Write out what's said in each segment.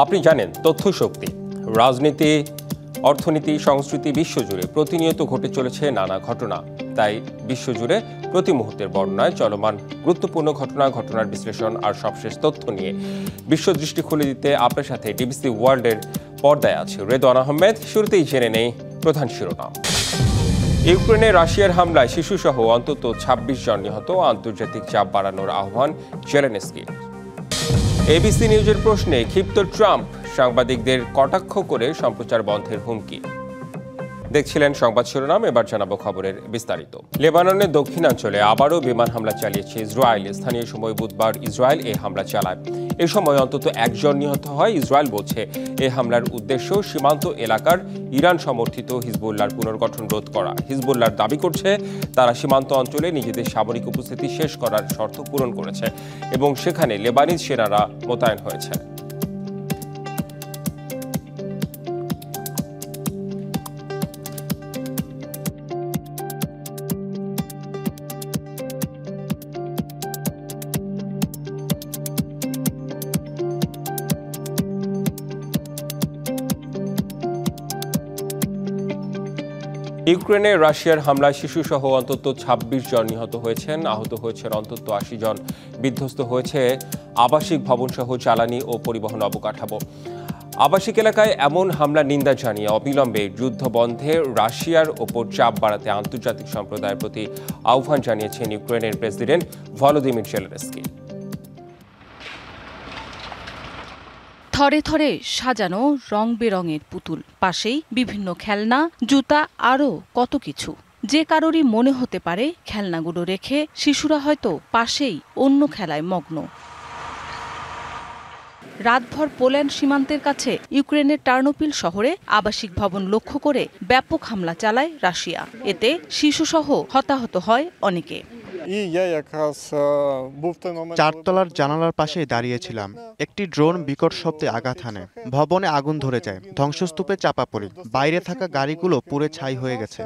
আপনি জানেন তথ্য শক্তি, রাজনীতি, অর্থনীতি, সংস্কৃতি বিশ্বজুড়ে প্রতিনিয়ত ঘটে চলেছে নানা ঘটনা। তাই বিশ্বজুড়ে প্রতি মুহূর্তের বর্ণনায় চলমান গুরুত্বপূর্ণ ঘটনার বিশ্লেষণ আর সবশেষ তথ্য নিয়ে বিশ্বদৃষ্টি খুলে দিতে আপনার সাথে ডিবিসি ওয়ার্ল্ডের পর্দায় আছে রেদওয়ান আহমেদ। শুরুতেই জেনে নেই প্রধান শিরোনাম। ইউক্রেনে রাশিয়ার হামলায় শিশুসহ অন্তত ২৬ জন নিহত, আন্তর্জাতিক চাপ বাড়ানোর আহ্বান জেলেনস্কির। এবিসি নিউজের প্রশ্নে ক্ষিপ্ত ট্রাম্প, সাংবাদিকদের কটাক্ষ করে সম্প্রচার বন্ধের হুমকি। দেখছিলেন সংবাদ শিরোনাম, এবার জানাবো খবরের বিস্তারিত। লেবাননের দক্ষিণাঞ্চলে আবারও বিমান হামলা চালিয়েছে ইসরায়েল। স্থানীয় সময় বুধবার ইসরায়েল এই হামলা চালায়। এ সময় অন্তত একজন নিহত হয়। ইসরায়েল বলছে এই হামলার উদ্দেশ্য সীমান্ত এলাকার ইরান সমর্থিত হিজবুল্লাহর পুনর্গঠন রোধ করা। হিজবুল্লাহর দাবি করছে তারা সীমান্ত অঞ্চলে নিজেদের সামরিক উপস্থিতি শেষ করার শর্ত পূরণ করেছে এবং সেখানে লেবানিজ সেনারা মোতায়েন হয়েছে। ইউক্রেনে রাশিয়ার হামলায় শিশুসহ অন্তত ২৬ জন নিহত হয়েছেন, আহত হয়েছেন অন্তত ৮০ জন, বিধ্বস্ত হয়েছে আবাসিক ভবনসহ জ্বালানি ও পরিবহন অবকাঠামো। আবাসিক এলাকায় এমন হামলার নিন্দা জানিয়ে অবিলম্বে যুদ্ধ বন্ধে রাশিয়ার ওপর চাপ বাড়াতে আন্তর্জাতিক সম্প্রদায়ের প্রতি আহ্বান জানিয়েছেন ইউক্রেনের প্রেসিডেন্ট ভলোদিমির জেলেনস্কি। থরে থরে সাজানো রং বেরঙের পুতুল, পাশেই বিভিন্ন খেলনা, জুতা, আরও কত কিছু। যে কারোরই মনে হতে পারে খেলনাগুলো রেখে শিশুরা হয়তো পাশেই অন্য খেলায় মগ্ন। রাতভর পোল্যান্ড সীমান্তের কাছে ইউক্রেনের টার্নোপিল শহরে আবাসিক ভবন লক্ষ্য করে ব্যাপক হামলা চালায় রাশিয়া। এতে শিশুসহ হতাহত হয় অনেকে। চারতলার জানালার পাশে দাঁড়িয়েছিলাম। একটি ড্রোন বিকট শব্দে আঘাত হানে, ভবনে আগুন ধরে যায়, ধ্বংসস্তূপে চাপা পড়ি। বাইরে থাকা গাড়িগুলো পুড়ে ছাই হয়ে গেছে।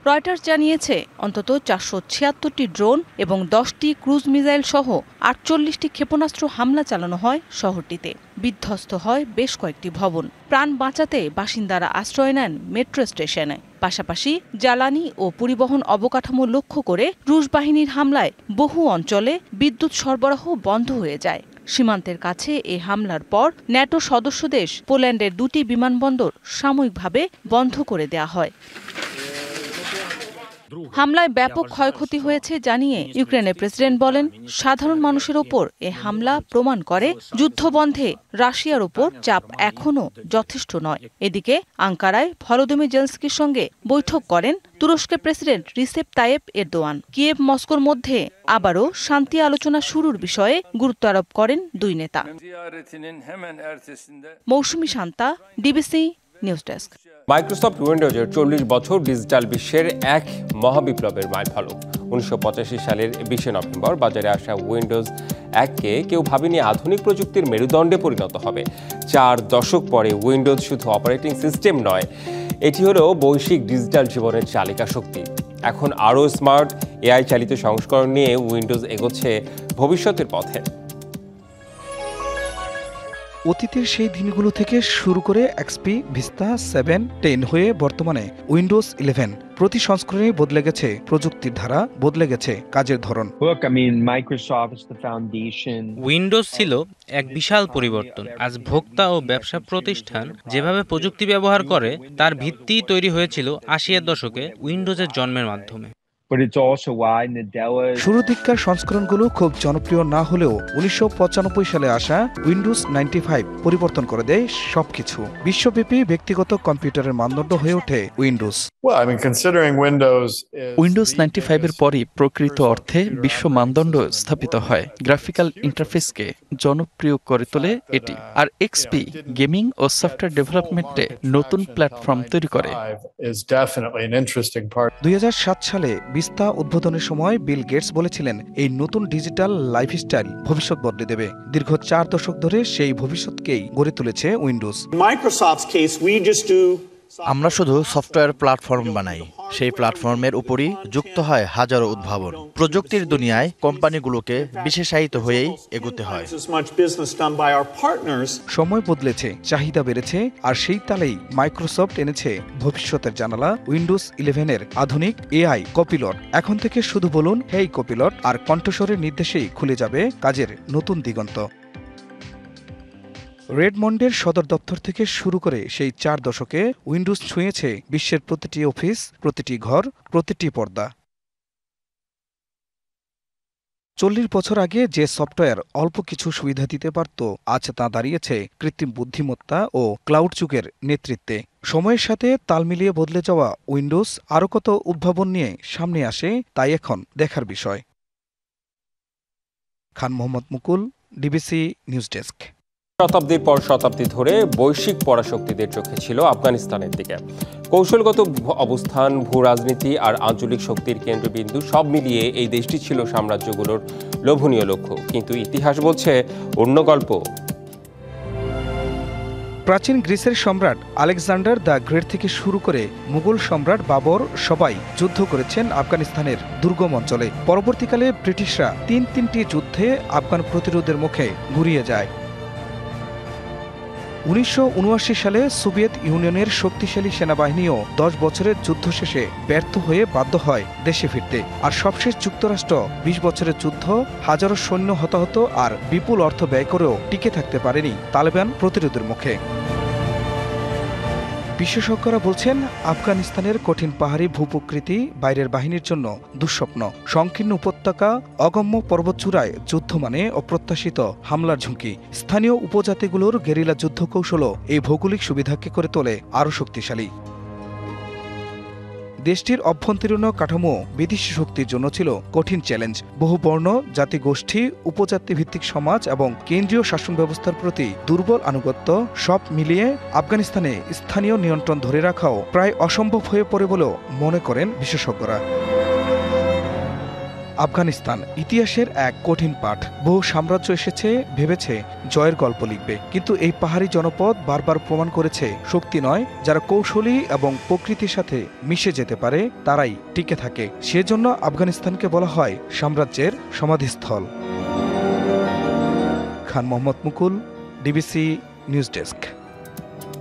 রয়টার্স জানিয়েছে অন্তত ৪৭৬টি ড্রোন এবং ১০টি ক্রুজ মিসাইল সহ ৪৮টি ক্ষেপণাস্ত্র হামলা চালানো হয় শহরটিতে। বিধ্বস্ত হয় বেশ কয়েকটি ভবন। প্রাণ বাঁচাতে বাসিন্দারা আশ্রয় নেন মেট্রো স্টেশনে। পাশাপাশি জ্বালানি ও পরিবহন অবকাঠামো লক্ষ্য করে রুশ বাহিনীর হামলায় বহু অঞ্চলে বিদ্যুৎ সরবরাহ বন্ধ হয়ে যায়। সীমান্তের কাছে এ হামলার পর ন্যাটো সদস্য দেশ পোল্যান্ডের ২টি বিমানবন্দর সাময়িকভাবে বন্ধ করে দেয়া হয়। হামলায় ব্যাপক ক্ষয়ক্ষতি হয়েছে জানিয়ে ইউক্রেনের প্রেসিডেন্ট বলেন, সাধারণ মানুষের ওপর এ হামলা প্রমাণ করে যুদ্ধবন্ধে রাশিয়ার ওপর চাপ এখনও যথেষ্ট নয়। এদিকে আঙ্কারায় ভলোদিমির জেলেনস্কির সঙ্গে বৈঠক করেন তুরস্কের president Recep Tayyip Erdogan. Kyiv মস্কোর মধ্যে আবারও শান্তি আলোচনা শুরুর বিষয়ে গুরুত্ব আরোপ করেন দুই নেতা। Mousumi Shanta, DBC news desk. Microsoft উইন্ডোজের ৪০ বছর ডিজিটাল বিশ্বের এক মহাবিপ্লবের মাইলফলক। ১৯৮৫ সালের ২০ নভেম্বর বাজারে আসা উইন্ডোজ ১কে কেউ ভাবেনি আধুনিক প্রযুক্তির মেরুদণ্ডে পরিণত হবে। ৪ দশক পরে উইন্ডোজ শুধু অপারেটিং সিস্টেম নয়, এটি হলো বৈশ্বিক ডিজিটাল জীবনের চালিকা শক্তি। এখন আরও স্মার্ট এআই চালিত সংস্করণ নিয়ে উইন্ডোজ এগোচ্ছে ভবিষ্যতের পথে। অতীতের সেই দিনগুলো থেকে শুরু করে এক্সপি, ভিস্তা, 7, 10 হয়ে বর্তমানে উইন্ডোজ 11। প্রতি সংস্করণে বদলে গেছে প্রযুক্তির ধারা, বদলে গেছে কাজের ধরন। উইন্ডোজ ছিল এক বিশাল পরিবর্তন। আজ ভোক্তা ও ব্যবসা প্রতিষ্ঠান যেভাবে প্রযুক্তি ব্যবহার করে তার ভিত্তি তৈরি হয়েছিল ৮০-এর দশকে উইন্ডোজের জন্মের মাধ্যমে। শুরুর দিককার সংস্করণগুলো খুব জনপ্রিয় না হলেও ১৯৯৫ সালে আসা উইন্ডোজ 95 পরিবর্তন করে দেয় সবকিছু। বিশ্বব্যাপী ব্যক্তিগত কম্পিউটারের মানদণ্ড হয়ে ওঠে উইন্ডোজ। উইন্ডোজ 95 এর পরই প্রকৃত অর্থে বিশ্ব মানদণ্ড স্থাপিত হয়। গ্রাফিক্যাল ইন্টারফেসকে জনপ্রিয় করে তোলে এটি। আর এক্সপি গেমিং ও সফটওয়্যার ডেভেলপমেন্টে নতুন প্ল্যাটফর্ম তৈরি করে। ২০০৭ সালে ভিস্তা উদ্বোধনের সময় বিল গেটস বলেছিলেন, এই নতুন ডিজিটাল লাইফস্টাইল ভবিষ্যৎ বদলে দেবে। দীর্ঘ ৪ দশক ধরে সেই ভবিষ্যৎকেই গড়ে তুলেছে উইন্ডোজ। আমরা শুধু সফটওয়্যার প্ল্যাটফর্ম বানাই, সেই প্ল্যাটফর্মের উপরই যুক্ত হয় হাজারো উদ্ভাবন। প্রযুক্তির দুনিয়ায় কোম্পানিগুলোকে বিশেষায়িত হয়েই এগোতে হয়। সময় বদলেছে, চাহিদা বেড়েছে, আর সেই তালেই মাইক্রোসফট এনেছে ভবিষ্যতের জানালা উইন্ডোজ 11-এর আধুনিক এআই কপিলট। এখন থেকে শুধু বলুন হেই কপিলট, আর কণ্ঠস্বরের নির্দেশেই খুলে যাবে কাজের নতুন দিগন্ত। রেডমন্ডের সদর দপ্তর থেকে শুরু করে সেই 4 দশকে উইন্ডোজ ছুঁয়েছে বিশ্বের প্রতিটি অফিস, প্রতিটি ঘর, প্রতিটি পর্দা। 40 বছর আগে যে সফটওয়্যার অল্প কিছু সুবিধা দিতে পারত, আজ তা দাঁড়িয়েছে কৃত্রিম বুদ্ধিমত্তা ও ক্লাউড যুগের নেতৃত্বে। সময়ের সাথে তাল মিলিয়ে বদলে যাওয়া উইন্ডোজ আরও কত উদ্ভাবন নিয়ে সামনে আসে, তাই এখন দেখার বিষয়। খান মোহাম্মদ মুকুল, ডিবিসি নিউজ ডেস্ক। শতাব্দীর পর শতাব্দী ধরে বৈশ্বিক পরাশক্তিদের চোখে ছিল আফগানিস্তানের দিকে। কৌশলগত অবস্থান, ভূ রাজনীতি আর আঞ্চলিক শক্তির কেন্দ্রবিন্দু সব মিলিয়ে এই দেশটি ছিল সাম্রাজ্যগুলোর লোভনীয় লক্ষ্য। কিন্তু ইতিহাস বলছে অন্য গল্প। প্রাচীন গ্রিসের সম্রাট আলেকজান্ডার দ্য গ্রেট থেকে শুরু করে মুঘল সম্রাট বাবর সবাই যুদ্ধ করেছেন আফগানিস্তানের দুর্গম অঞ্চলে। পরবর্তীকালে ব্রিটিশরা তিনটি যুদ্ধে আফগান প্রতিরোধের মুখে ঘুরিয়ে যায়। 1979 সালে সোভিয়েত ইউনিয়নের শক্তিশালী সেনাবাহিনীও 10 বছরের যুদ্ধ শেষে ব্যর্থ হয়ে বাধ্য হয় দেশে ফিরতে। আর সবশেষ যুক্তরাষ্ট্র 20 বছরের যুদ্ধ, হাজারো সৈন্য হতাহত আর বিপুল অর্থ ব্যয় করেও টিকে থাকতে পারেনি তালেবান প্রতিরোধের মুখে। বিশেষজ্ঞরা বলছেন, আফগানিস্তানের কঠিন পাহাড়ি ভূপ্রকৃতি বাইরের বাহিনীর জন্য দুঃস্বপ্ন। সংকীর্ণ উপত্যকা, অগম্য পর্বতচূড়ায় যুদ্ধ মানে অপ্রত্যাশিত হামলার ঝুঁকি। স্থানীয় উপজাতিগুলোর গেরিলা যুদ্ধ কৌশলও এই ভৌগোলিক সুবিধাকে করে তোলে আরও শক্তিশালী। দেশটির অভ্যন্তরীণ কাঠামো বিদেশি শক্তির জন্য ছিল কঠিন চ্যালেঞ্জ। বহুবর্ণ, জাতিগোষ্ঠী, উপজাতি ভিত্তিক সমাজ এবং কেন্দ্রীয় শাসন ব্যবস্থার প্রতি দুর্বল আনুগত্য, সব মিলিয়ে আফগানিস্তানে স্থানীয় নিয়ন্ত্রণ ধরে রাখাও প্রায় অসম্ভব হয়ে পড়ে বলেও মনে করেন বিশেষজ্ঞরা। আফগানিস্তান ইতিহাসের এক কঠিন পাঠ। বহু সাম্রাজ্য এসেছে, ভেবেছে জয়ের গল্প লিখবে, কিন্তু এই পাহাড়ি জনপদ বারবার প্রমাণ করেছে শক্তি নয়, যারা কৌশলী এবং প্রকৃতির সাথে মিশে যেতে পারে তারাই টিকে থাকে। সেজন্য আফগানিস্তানকে বলা হয় সাম্রাজ্যের সমাধিস্থল। খান মোহাম্মদ মুকুল, ডিবিসি নিউজ ডেস্ক।